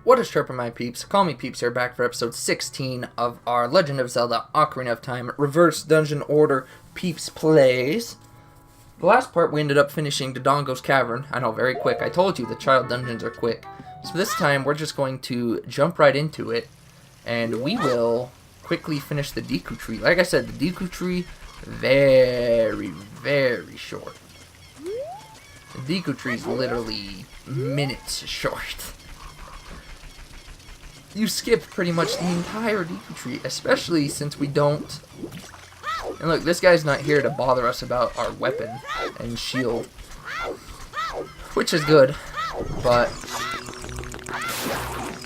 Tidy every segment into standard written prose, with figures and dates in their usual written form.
What is chirpin', my peeps? Call me Peeps here, back for episode 16 of our Legend of Zelda Ocarina of Time Reverse Dungeon Order Peeps Plays. The last part we ended up finishing Dodongo's Cavern. I know, very quick. I told you the child dungeons are quick. So this time we're just going to jump right into it, and we will quickly finish the Deku Tree. Like I said, the Deku Tree, very, very short. The Deku Tree is literally minutes short. You skip pretty much the entire Deku Tree, especially since we don't... And look, this guy's not here to bother us about our weapon and shield, which is good, but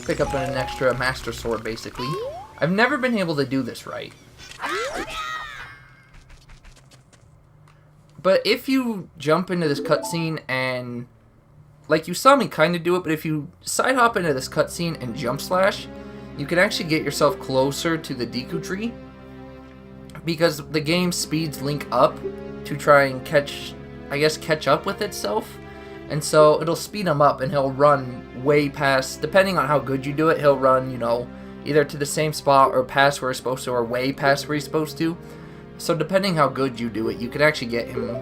pick up an extra Master Sword, basically. I've never been able to do this right. But if you jump into this cutscene and... Like, you saw me kind of do it, but if you side hop into this cutscene and jump slash, you can actually get yourself closer to the Deku Tree, because the game speeds Link up to try and catch up with itself, and so it'll speed him up and he'll run way past, depending on how good you do it, he'll run, you know, either to the same spot or past where he's supposed to, or way past where he's supposed to. So depending how good you do it, you can actually get him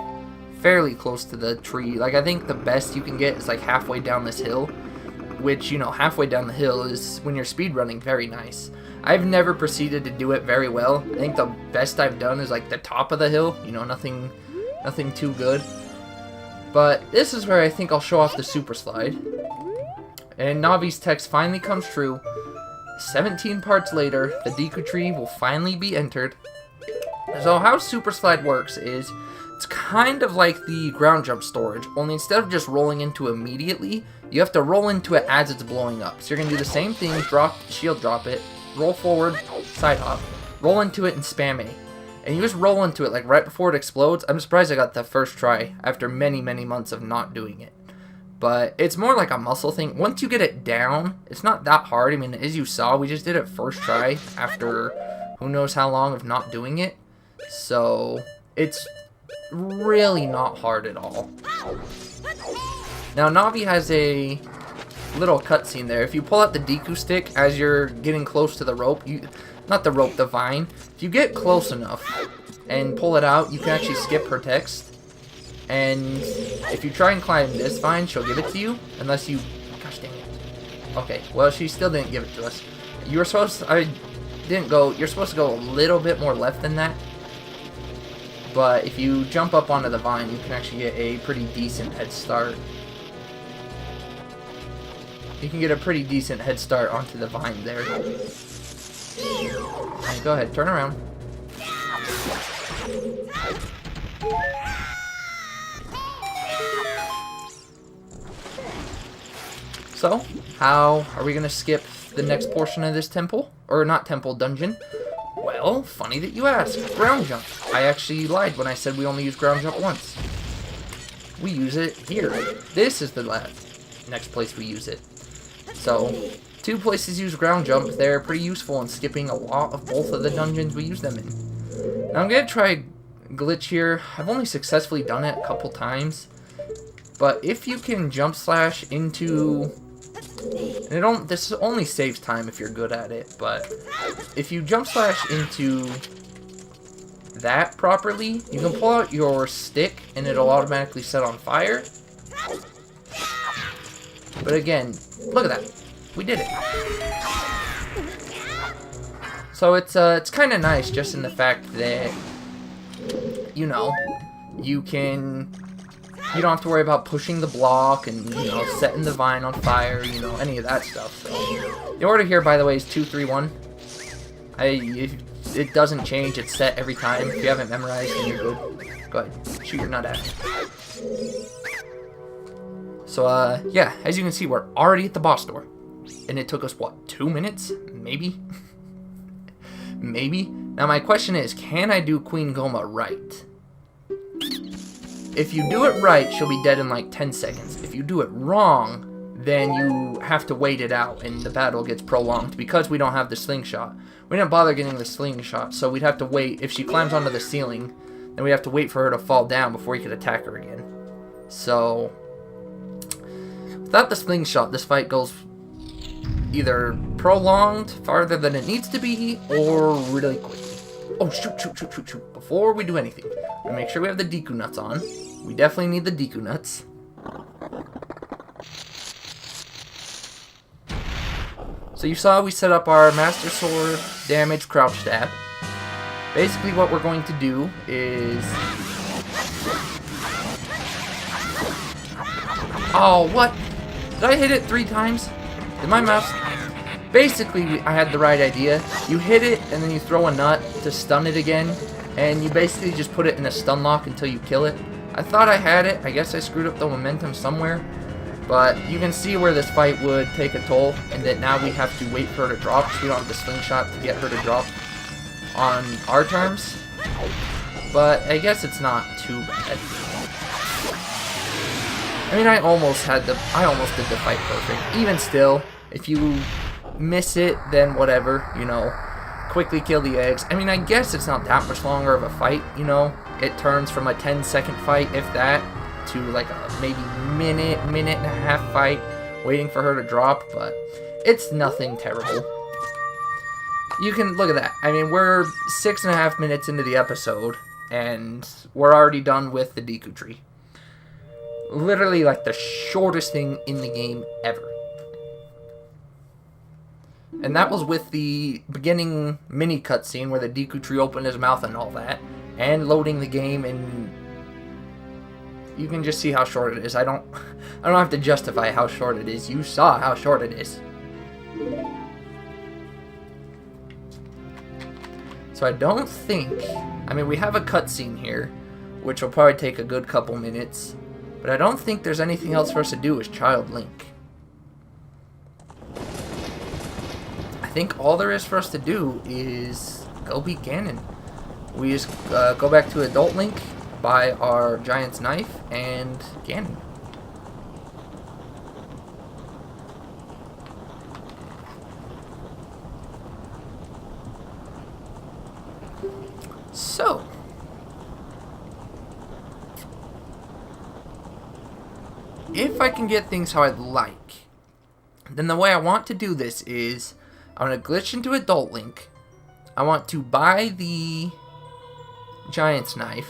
fairly close to the tree. Like, I think the best you can get is like halfway down this hill, which, you know, halfway down the hill is, when you're speedrunning, very nice. I've never proceeded to do it very well. I think the best I've done is like the top of the hill, you know, nothing too good. But this is where I think I'll show off the super slide. And Navi's text finally comes true. 17 parts later, the Deku Tree will finally be entered. So how super slide works is, it's kind of like the ground jump storage, only instead of just rolling into immediately, you have to roll into it as it's blowing up. So you're going to do the same thing, drop, shield drop it, roll forward, side hop, roll into it and spam A. And you just roll into it like right before it explodes. I'm surprised I got the first try after many, many months of not doing it. But it's more like a muscle thing. Once you get it down, it's not that hard. I mean, as you saw, we just did it first try after who knows how long of not doing it. So it's really not hard at all. Now, Navi has a little cutscene there. If you pull out the Deku stick as you're getting close to the rope, the vine, if you get close enough and pull it out, you can actually skip her text. And if you try and climb this vine, she'll give it to you, unless you... Gosh dang it. Okay, well, she still didn't give it to us. You were supposed to... You're supposed to go a little bit more left than that. But if you jump up onto the vine, you can actually get a pretty decent head start. You can get a pretty decent head start onto the vine there. Right, go ahead, turn around. So, how are we going to skip the next portion of this temple? Or not temple, dungeon? Well, funny that you ask. Ground jump. I actually lied when I said we only use ground jump once. We use it here. This is the next place we use it. So, two places use ground jump. They're pretty useful in skipping a lot of both of the dungeons we use them in. Now, I'm going to try a glitch here. I've only successfully done it a couple times. But if you can jump slash into... And this only saves time if you're good at it, but if you jump slash into that properly, you can pull out your stick and it'll automatically set on fire. But again, look at that. We did it. So it's kind of nice just in the fact that, you know, you don't have to worry about pushing the block and, you know, setting the vine on fire, you know, any of that stuff. So, the order here, by the way, is 2, 3, 1. It doesn't change. It's set every time. If you haven't memorized, then you're good. Go ahead. Shoot your nut at it. So, yeah, as you can see, we're already at the boss door. And it took us, what, 2 minutes? Maybe? Maybe? Now, my question is, can I do Queen Goma right? If you do it right, she'll be dead in like 10 seconds. If you do it wrong, then you have to wait it out, and the battle gets prolonged because we don't have the slingshot. We didn't bother getting the slingshot, so we'd have to wait. If she climbs onto the ceiling, then we have to wait for her to fall down before we could attack her again. So, without the slingshot, this fight goes either prolonged farther than it needs to be, or really quickly. Oh, shoot. Before we do anything, we make sure we have the Deku nuts on. We definitely need the Deku nuts. So you saw we set up our Master Sword damage crouch stab. Basically what we're going to do is... Oh, what? Did I hit it 3 times? Did my mouse... Basically, I had the right idea. You hit it, and then you throw a nut to stun it again, and you basically just put it in a stun lock until you kill it. I thought I had it. I guess I screwed up the momentum somewhere. But you can see where this fight would take a toll, and that now we have to wait for her to drop, so we don't have the slingshot to get her to drop on our terms. But I guess it's not too bad. I mean, I almost did the fight perfect. Even still, if you miss it, then whatever, you know, quickly kill the eggs. I mean, I guess it's not that much longer of a fight, you know. It turns from a 10-second fight, if that, to like a maybe minute and a half fight waiting for her to drop, but it's nothing terrible. You can look at that. I mean, we're 6.5 minutes into the episode, and we're already done with the Deku Tree. Literally like the shortest thing in the game ever. And that was with the beginning mini cutscene where the Deku Tree opened his mouth and all that, and loading the game, and you can just see how short it is. I don't have to justify how short it is. You saw how short it is. So I don't think... I mean, we have a cutscene here, which will probably take a good couple minutes, but I don't think there's anything else for us to do as Child Link. I think all there is for us to do is go beat Ganon. We just go back to Adult Link, buy our Giant's Knife, and Ganon. So, if I can get things how I'd like, then the way I want to do this is I want to glitch into Adult Link. I want to buy the Giant's Knife.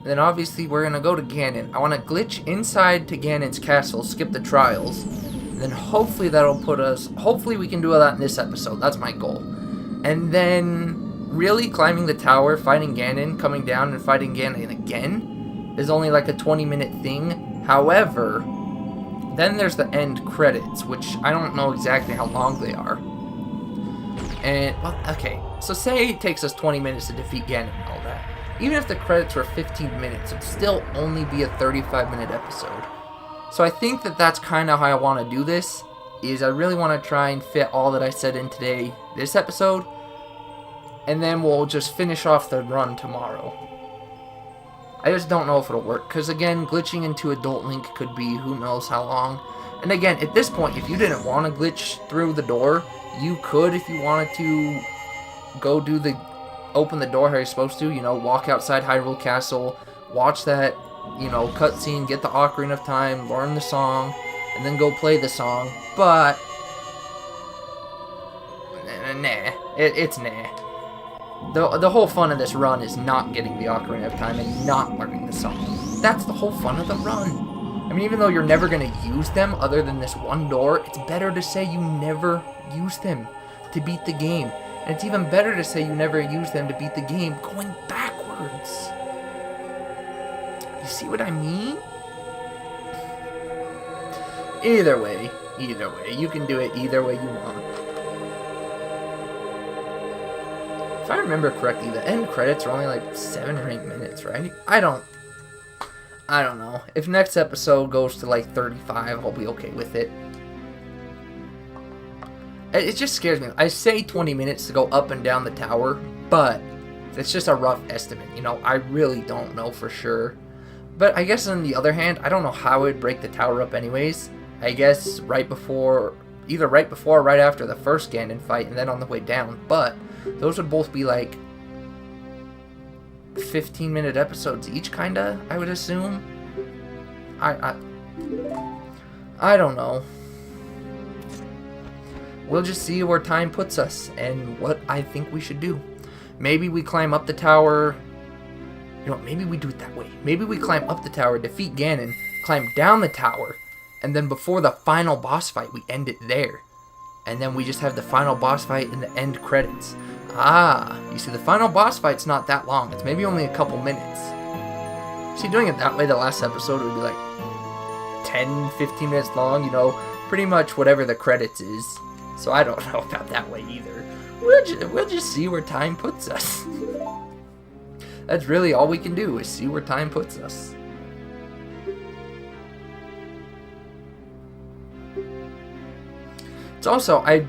Then obviously we're going to go to Ganon. I want to glitch inside to Ganon's castle, skip the trials. Then hopefully that'll put us... Hopefully we can do that in this episode. That's my goal. And then really climbing the tower, fighting Ganon, coming down and fighting Ganon again is only like a 20-minute thing. However, then there's the end credits, which I don't know exactly how long they are. And, well, okay, so say it takes us 20 minutes to defeat Ganon and all that. Even if the credits were 15 minutes, it'd still only be a 35-minute episode. So I think that that's kind of how I want to do this, is I really want to try and fit all that I said in this episode, and then we'll just finish off the run tomorrow. I just don't know if it'll work, because again, glitching into Adult Link could be who knows how long. And again, at this point, if you didn't want to glitch through the door, you could if you wanted to go open the door how you're supposed to, you know, walk outside Hyrule Castle, watch that, you know, cutscene, get the Ocarina of Time, learn the song, and then go play the song, but nah, it's nah. The whole fun of this run is not getting the Ocarina of Time and not learning the song. That's the whole fun of the run. I mean, even though you're never going to use them other than this one door, it's better to say you never use them to beat the game. And it's even better to say you never use them to beat the game going backwards. You see what I mean? Either way, you can do it either way you want. If I remember correctly, the end credits are only like 7 or 8 minutes, right? I don't know. If next episode goes to like 35, I'll be okay with it. It just scares me. I say 20 minutes to go up and down the tower, but it's just a rough estimate. You know, I really don't know for sure. But I guess on the other hand, I don't know how I'd break the tower up anyways. I guess either right before or right after the first Ganon fight, and then on the way down. But those would both be like 15-minute episodes each, kinda, I would assume. I don't know. we'll just see where time puts us and what I think we should do. Maybe we climb up the tower. You know, maybe we do it that way. Maybe we climb up the tower, defeat Ganon, climb down the tower, and then before the final boss fight, we end it there. And then we just have the final boss fight in the end credits. Ah, you see, the final boss fight's not that long. It's maybe only a couple minutes. See, doing it that way, the last episode would be like 10, 15 minutes long, you know, pretty much whatever the credits is. So I don't know about that way either. We'll just see where time puts us. That's really all we can do, is see where time puts us. It's also, I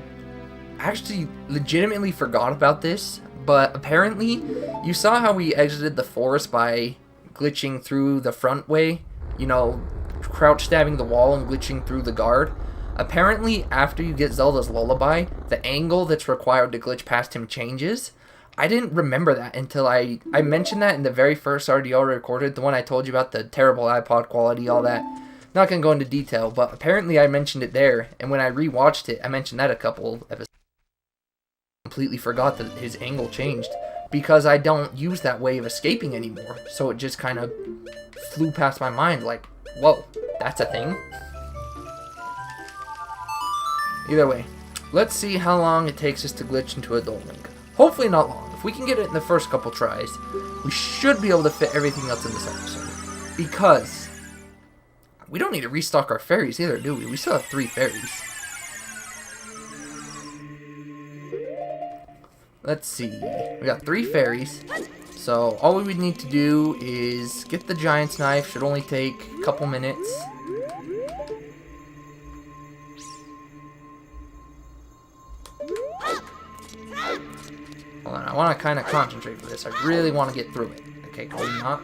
actually legitimately forgot about this, but apparently, you saw how we exited the forest by glitching through the front way, you know, crouch stabbing the wall and glitching through the guard. Apparently, after you get Zelda's Lullaby, the angle that's required to glitch past him changes. I didn't remember that until I mentioned that in the very first RDL recorded, the one I told you about, the terrible iPod quality, all that. Not going to go into detail, but apparently I mentioned it there, and when I rewatched it, I mentioned that a couple of episodes. I completely forgot that his angle changed, because I don't use that way of escaping anymore, so it just kind of flew past my mind like, whoa, that's a thing? Either way, let's see how long it takes us to glitch into Adult Link. Hopefully not long. If we can get it in the first couple tries, we should be able to fit everything else in this episode. Because we don't need to restock our fairies either, do we? We still have 3 fairies. Let's see. We got 3 fairies. So all we would need to do is get the giant's knife. Should only take a couple minutes. Hold on, I want to kind of concentrate for this. I really want to get through it. Okay, can we not?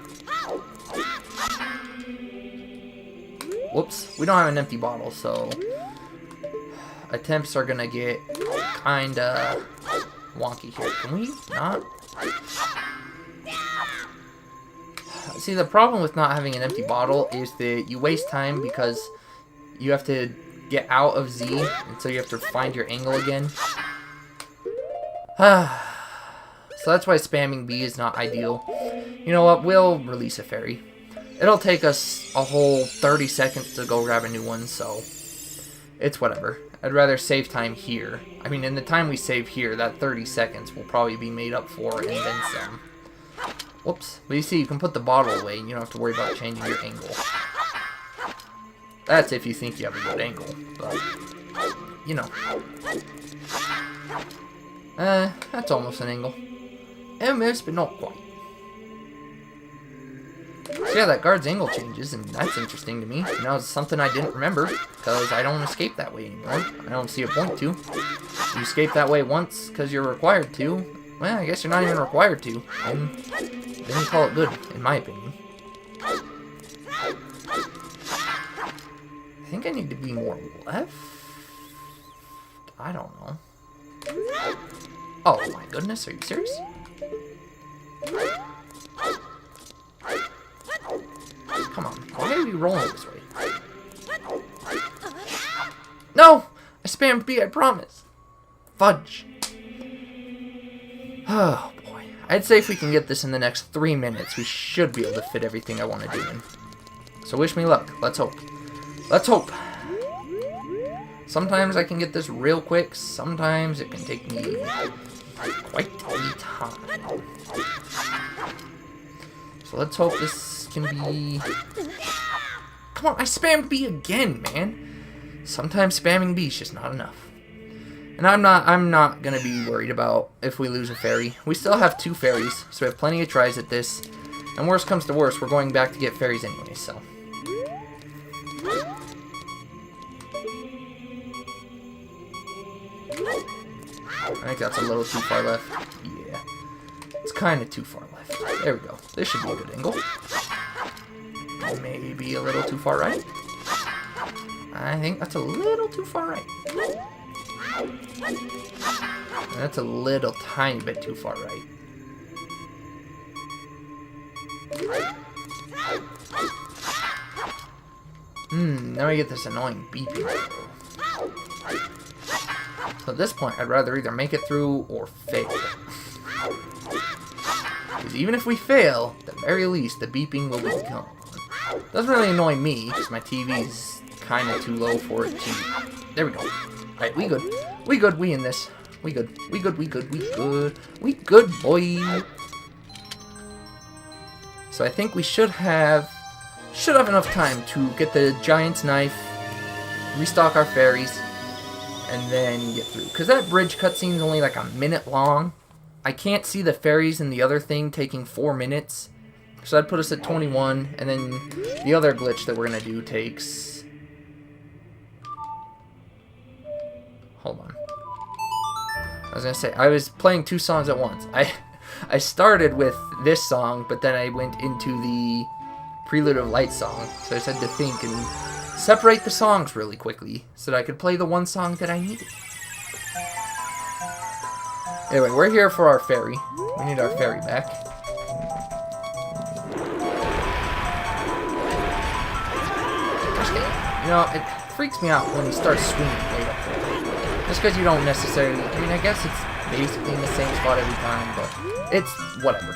Whoops, we don't have an empty bottle, so attempts are gonna get kinda wonky here. Can we not? See, the problem with not having an empty bottle is that you waste time because you have to get out of Z, and so you have to find your angle again. So that's why spamming B is not ideal. You know what, we'll release a fairy. It'll take us a whole 30 seconds to go grab a new one, so it's whatever. I'd rather save time here. I mean, in the time we save here, that 30 seconds will probably be made up for and then some. Whoops. But you see, you can put the bottle away and you don't have to worry about changing your angle. That's if you think you have a good angle, but, you know. That's almost an angle. Almost, but not quite. So yeah, that guard's angle changes, and that's interesting to me. You know, it's something I didn't remember, because I don't escape that way anymore. I don't see a point to. You escape that way once, because you're required to. Well, I guess you're not even required to. And then you call it good, in my opinion. I think I need to be more left? I don't know. Oh my goodness, are you serious? Come on, why are we rolling this way? No! I spammed B, I promise. Fudge. Oh boy. I'd say if we can get this in the next 3 minutes, we should be able to fit everything I want to do in. So wish me luck. Let's hope. Let's hope. Sometimes I can get this real quick. Sometimes it can take me quite a time. So let's hope this can be... Come on, I spammed B again, man. Sometimes spamming B is just not enough. And I'm not gonna be worried about if we lose a fairy. We still have 2 fairies, so we have plenty of tries at this. And worst comes to worst, we're going back to get fairies anyway, so. I think that's a little too far left. Yeah. It's kind of too far left. There we go. This should be a good angle. Maybe a little too far right. I think that's a little too far right. That's a little tiny bit too far right. Now we get this annoying beeping. So at this point, I'd rather either make it through or fail. Because even if we fail, at the very least, the beeping will be gone. Doesn't really annoy me, because my TV's kind of too low for it to... There we go. Alright, we good. We good, we in this. We good. We good, we good, we good. We good, boy. So I think we should have enough time to get the Giant's Knife, restock our fairies, and then get through. Because that bridge cutscene is only like a minute long. I can't see the fairies in the other thing taking 4 minutes. So I'd put us at 21, and then the other glitch that we're going to do takes... Hold on. I was going to say, I was playing 2 songs at once. I started with this song, but then I went into the Prelude of Light song. So I just had to think and separate the songs really quickly so that I could play the one song that I needed. Anyway, we're here for our fairy. We need our fairy back. You know, it freaks me out when he starts swinging way up there. Just because you don't necessarily... I mean, I guess it's basically in the same spot every time, but it's whatever.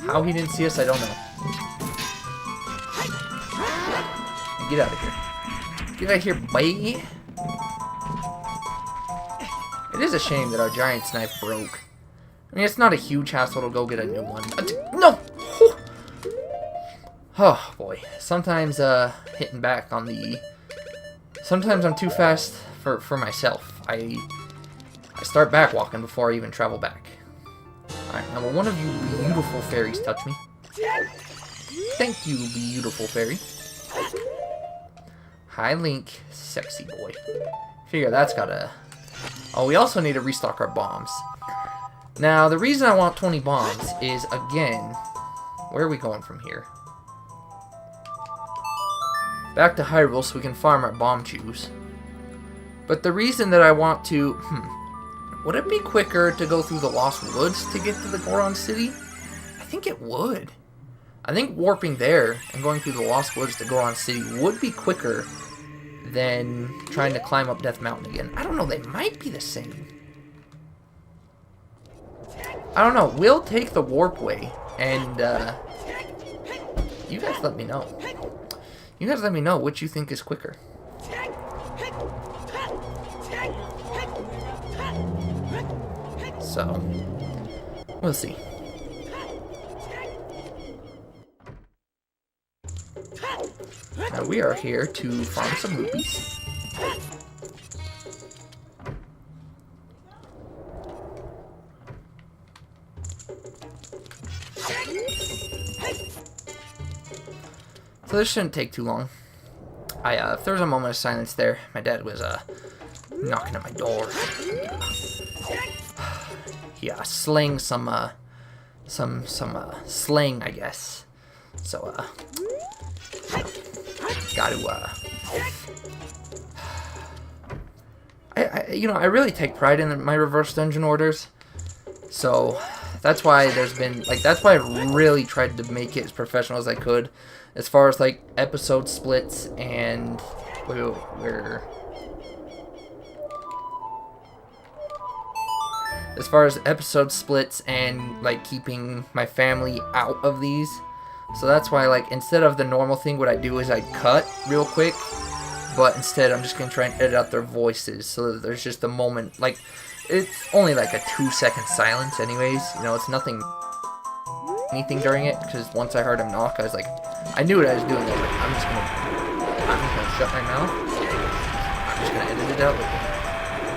How he didn't see us, I don't know. Get out of here. Get out of here, boy. It is a shame that our Giant's Knife broke. I mean, it's not a huge hassle to go get a new one. No! Oh, boy. Sometimes, hitting back on the... Sometimes I'm too fast for myself. I start back walking before I even travel back. Alright, now will one of you beautiful fairies touch me? Thank you, beautiful fairy. Hi, Link. Sexy boy. Figure that's gotta... Oh, we also need to restock our bombs. Now, the reason I want 20 bombs is, again... Where are we going from here? Back to Hyrule so we can farm our bomb chews. But the reason that I want to... Would it be quicker to go through the Lost Woods to get to the Goron City? I think it would. I think warping there and going through the Lost Woods to Goron City would be quicker than trying to climb up Death Mountain again. I don't know, they might be the same. I don't know, we'll take the warp way, and you guys let me know. You guys let me know what you think is quicker. So, we'll see. Now we are here to farm some rupees. So this shouldn't take too long. If there was a moment of silence there, my dad was knocking at my door. Yeah, slang some slang, I guess. So gotta I really take pride in my reverse dungeon orders. So that's why that's why I really tried to make it as professional as I could, as far as like episode splits and as far as episode splits and like keeping my family out of these. So that's why, like, instead of the normal thing, what I do is I cut real quick, but instead I'm just gonna try and edit out their voices so that there's just a moment, like, it's only like a 2-second silence anyways, you know, it's anything during it, because once I heard him knock, I was like, I knew what I was doing. I was like, I'm just gonna shut my mouth, I'm just gonna edit it out with it.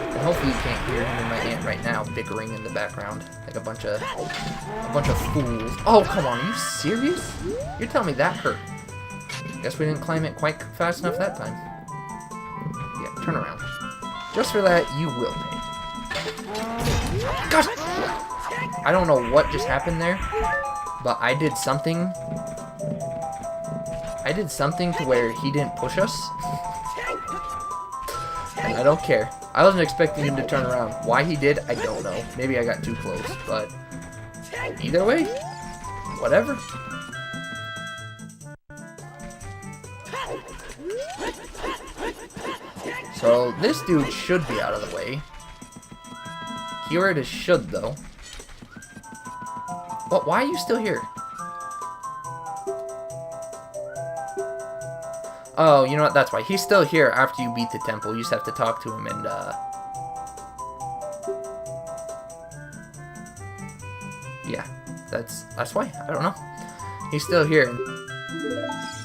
And hopefully you can't hear him and my aunt right now bickering in the background like a bunch of fools. Oh, come on, are you serious? You're telling me that hurt? Guess we didn't climb it quite fast enough that time. Yeah, turn around. Just for that, you will pay. Gosh! I don't know what just happened there, but I did something to where he didn't push us. And I don't care. I wasn't expecting him to turn around. Why he did, I don't know. Maybe I got too close, but either way, whatever. So this dude should be out of the way. Keyword is should, though. But why are you still here? Oh, you know what? That's why. He's still here after you beat the temple. You just have to talk to him and, yeah. That's why. I don't know. He's still here.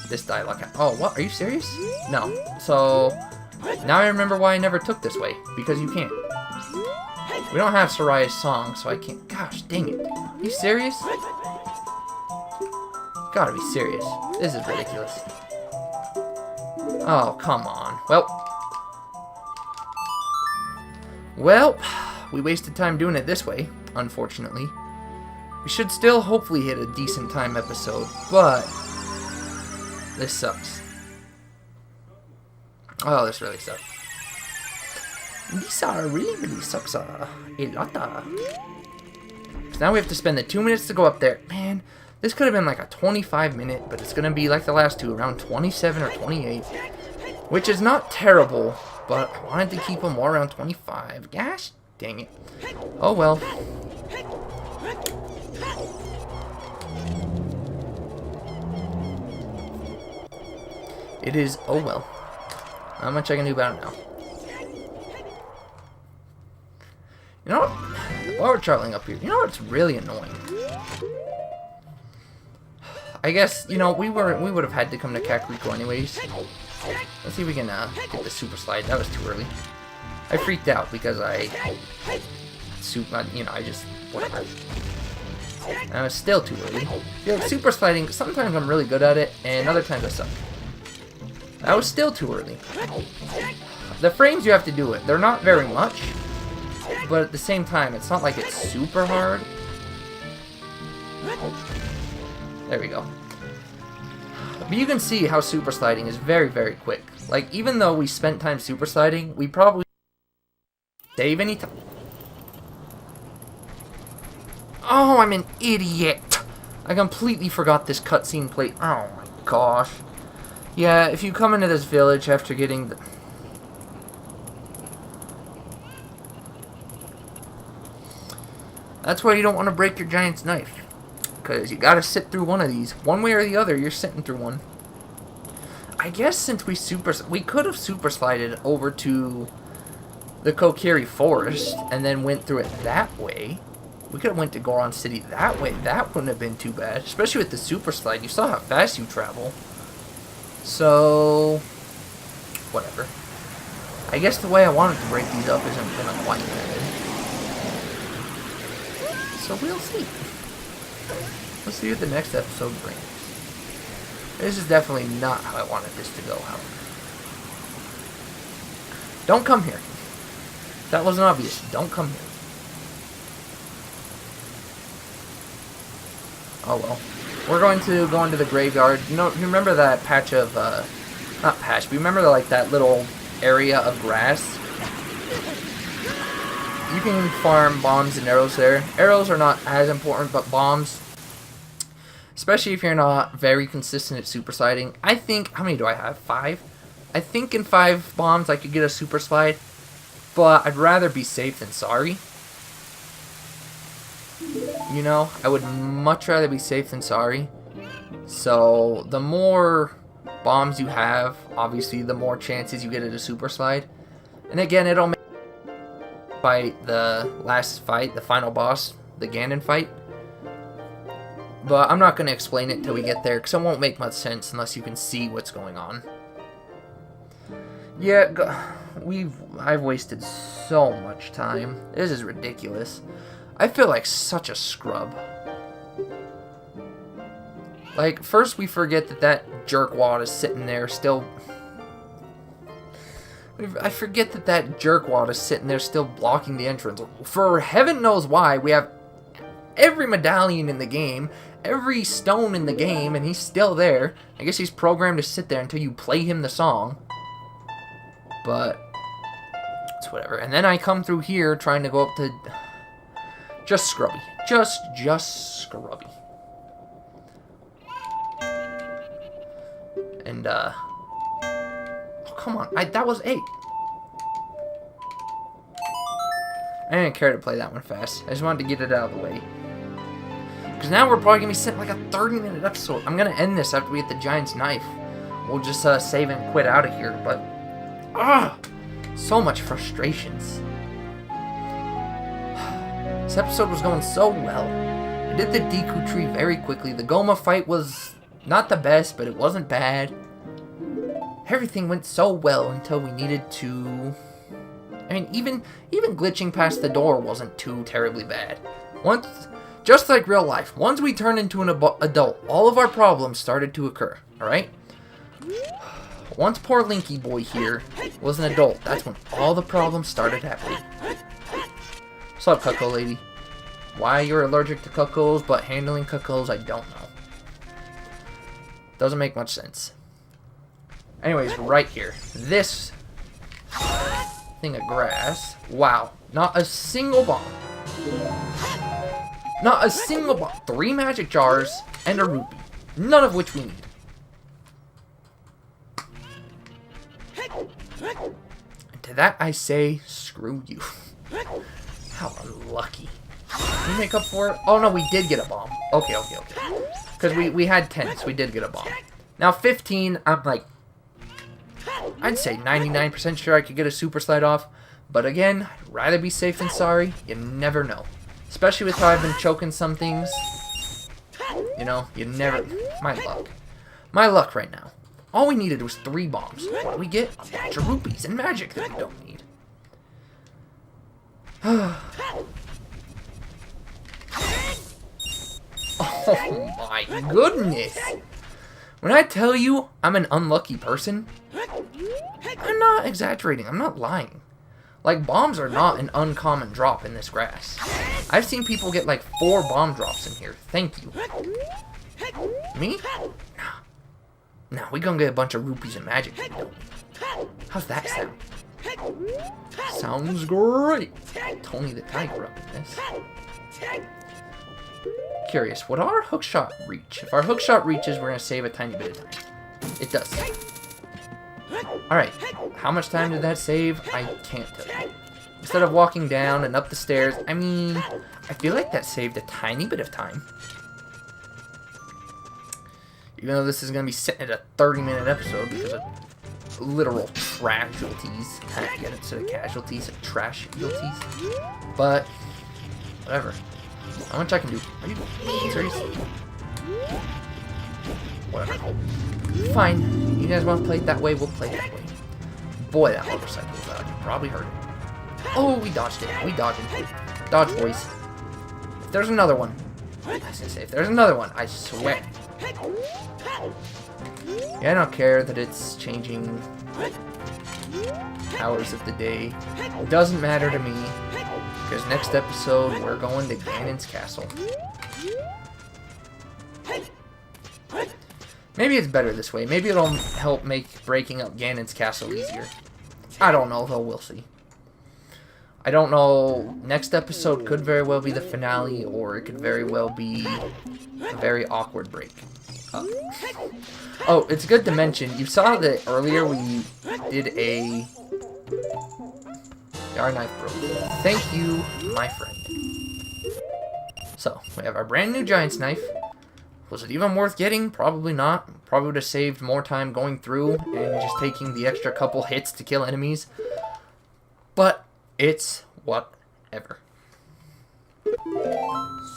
This dialogue. Oh, what? Are you serious? No. So, now I remember why I never took this way. Because you can't. We don't have Soraya's song, so I can't. Gosh, dang it. Are you serious? You gotta be serious. This is ridiculous. Oh, come on. Well, we wasted time doing it this way, unfortunately. We should still hopefully hit a decent time episode, but this sucks. Oh, this really sucks. This really sucks a lot. So now we have to spend the 2 minutes to go up there. Man, this could have been like a 25-minute, but it's going to be like the last two, around 27 or 28. Which is not terrible, but I wanted to keep them more around 25. Gosh, dang it. Oh well. It is, oh well. Not much I can do about it now. You know what? While we're traveling up here, you know what's really annoying? I guess, you know, we would have had to come to Kakariko anyways. Let's see if we can get the super slide. That was too early. I freaked out because I just whatever. And it was still too early. Yeah, super sliding. Sometimes I'm really good at it, and other times I suck. That was still too early. The frames you have to do it. They're not very much, but at the same time, it's not like it's super hard. There we go. But you can see how super sliding is very, very quick. Like, even though we spent time super sliding, we probably save any time. Oh, I'm an idiot! I completely forgot this cutscene plate. Oh my gosh. Yeah, if you come into this village after getting the... That's why you don't want to break your giant's knife. Because you gotta sit through one of these. One way or the other, you're sitting through one. I guess since we could have super slided over to the Kokiri Forest and then went through it that way. We could have went to Goron City that way. That wouldn't have been too bad. Especially with the super slide. You saw how fast you travel. So, whatever. I guess the way I wanted to break these up isn't gonna quite happen. So we'll see. Let's see what the next episode brings. This is definitely not how I wanted this to go, however. Don't come here. That wasn't obvious. Don't come here. Oh well. We're going to go into the graveyard. You know, remember that patch of, not patch, but remember like that little area of grass? You can farm bombs and arrows there. Arrows are not as important, but bombs, especially if you're not very consistent at super sliding. I think, how many do I have? 5? I think in 5 bombs I could get a super slide, but I'd rather be safe than sorry. You know, I would much rather be safe than sorry. So, the more bombs you have, obviously, the more chances you get at a super slide. And again, it'll make fight the last fight, the final boss, the Ganon fight. But I'm not going to explain it until we get there, because it won't make much sense unless you can see what's going on. Yeah, I've wasted so much time. This is ridiculous. I feel like such a scrub. Like, first we forget that jerkwad is sitting there still... I forget that jerkwad is sitting there still blocking the entrance. For heaven knows why, we have every medallion in the game, every stone in the game, and he's still there. I guess he's programmed to sit there until you play him the song. But, it's whatever. And then I come through here trying to go up to... Just scrubby. Just scrubby. And, oh, come on. That was 8. I didn't care to play that one fast. I just wanted to get it out of the way. Because now we're probably going to be sitting like a 30-minute episode. I'm going to end this after we get the Giant's Knife. We'll just save and quit out of here. But, so much frustrations. This episode was going so well. I did the Deku Tree very quickly. The Goma fight was not the best, but it wasn't bad. Everything went so well until we needed to... I mean, even glitching past the door wasn't too terribly bad. Just like real life, once we turned into an adult, all of our problems started to occur, alright? Once poor Linky Boy here was an adult, that's when all the problems started happening. What's up, Cuckoo Lady? Why you're allergic to cuckoos, but handling cuckoos, I don't know. Doesn't make much sense. Anyways, right here. This thing of grass. Wow. Not a single bomb. Not a single bomb. 3 magic jars and a rupee. None of which we need. And to that I say, screw you. How unlucky. Can you make up for it? Oh no, we did get a bomb. Okay. Because we had 10, so we did get a bomb. Now 15, I'm like, I'd say 99% sure I could get a super slide off. But again, I'd rather be safe than sorry. You never know. Especially with how I've been choking some things. You know, you never... My luck. My luck right now. All we needed was 3 bombs. What do we get? A bunch of rupees and magic that we don't need. Oh my goodness. When I tell you I'm an unlucky person, I'm not exaggerating. I'm not lying. Like, bombs are not an uncommon drop in this grass. I've seen people get like 4 bomb drops in here. Thank you. Me? Nah, we gonna get a bunch of rupees and magic. How's that sound? Sounds great. Tony the Tiger up in this. Curious, would our hookshot reach? If our hookshot reaches, we're gonna save a tiny bit of time. It does. Alright, how much time did that save? I can't tell you. Instead of walking down and up the stairs, I mean, I feel like that saved a tiny bit of time. Even though this is going to be sitting at a 30-minute episode because of literal trashualties. Again, instead of casualties, trashualties. But, whatever. How much I can do? Are you serious? Whatever. Fine. You guys want to play it that way? We'll play it that way. Boy, that motorcycle was loud. You probably heard it. Oh, we dodged it. We dodged it. Dodge, boys. If there's another one. I was going to say, if there's another one, I swear. Yeah, I don't care that it's changing hours of the day. It doesn't matter to me. Because next episode, we're going to Ganon's castle. Maybe it's better this way. Maybe it'll help make breaking up Ganon's castle easier. I don't know, though. We'll see. I don't know. Next episode could very well be the finale, or it could very well be a very awkward break. Oh, it's good to mention, you saw that earlier we did a... Our knife broke. Thank you, my friend. So, we have our brand new Giant's Knife. Was it even worth getting? Probably not. Probably would have saved more time going through and just taking the extra couple hits to kill enemies. But, it's whatever.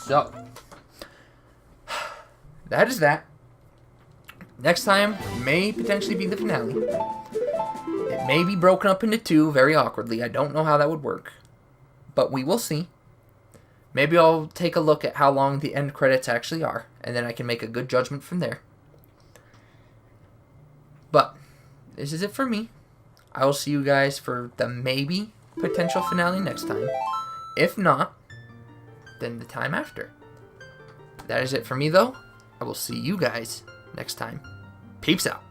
So, that is that. Next time may potentially be the finale. It may be broken up into 2 very awkwardly. I don't know how that would work. But we will see. Maybe I'll take a look at how long the end credits actually are. And then I can make a good judgment from there. But this is it for me. I will see you guys for the maybe potential finale next time. If not, then the time after. That is it for me though. I will see you guys next time. Peeps out.